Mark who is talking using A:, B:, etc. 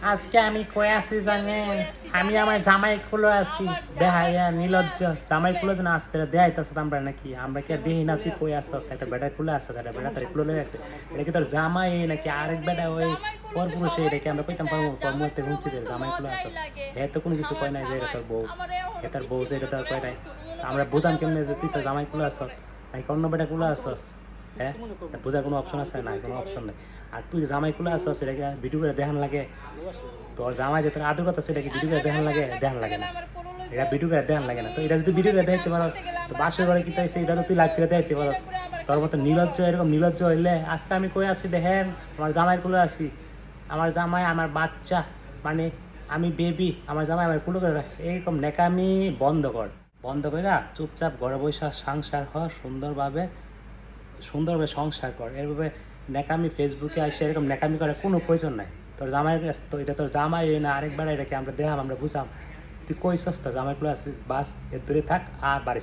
A: আজকে আমি কই আছি জানেন? আমি আমার জামাই খুলে আছি। দেখাইয়া নির্লজ্জ জামাই খুলে না আসতে দেখাইতেছ আমরা নাকি? আমরা কি আর দেখি না তুই কই আসছ? একটা বেটা খুলে আসছ, একটা বেটা তার খুলে লয়ে আছে। এটা কি তোর জামাই নাকি আরেক বেটা ওই পরপুরুষে? এটা কি আমরা কইতাম পারবো? তোর মুখতে শুনছি যে জামাই খুলে আসছ। হে তো কোনো কিছু কয় নাই যে এটা তোর বউ। হে তার বউ যে এটা তোর কয় নাই। আমরা বুঝাম কেমনে যে তুই তোর জামাই খুলে আসছ নাকি অন্য বেটা খুলে আসছ? হ্যাঁ, বোঝার কোনো অপশন আছে না? কোনো অপশন নেই। আর তুই যে জামাই খুলে আসছ সেটাকে ভিডিও করে দেখান লাগে? তোর জামাই যে তোর আদর কথা সেটা কি ভিডিও করে দেখান লাগে? দেখান লাগে না। এটা ভিডিও করে দেখান লাগে না। তো এটা যদি ভিডিও করে দেখতে পারস, তো বাসর ঘরে কি তাইছে এটা তো তুই লাইভ করে দেখতে পারস। তোর মতো নির্লজ্জ, এরকম নির্লজ্জ হইলে আজকে আমি কই আসি দেখেন, আমার জামাই কুলে আসি। আমার জামাই আমার বাচ্চা, মানে আমি বেবি, আমার জামাই আমার কুলে করে রাখে। এরকম নেকামি বন্ধ কর। বন্ধ করে না চুপচাপ ঘরে বসে সংসার হ, সুন্দরভাবে সংসার কর। এভাবে নেকামি ফেসবুকে আসে এরকম নেকামি করার কোনো প্রয়োজন নাই। তোর জামাই তো এটা তোর জামাই না আরেকবার এটাকে আমরা দেখাম, আমরা বুঝাম। তুই কইসস তো জামাইগুলো আসিস, বাস এর দূরে থাক আর বাড়ি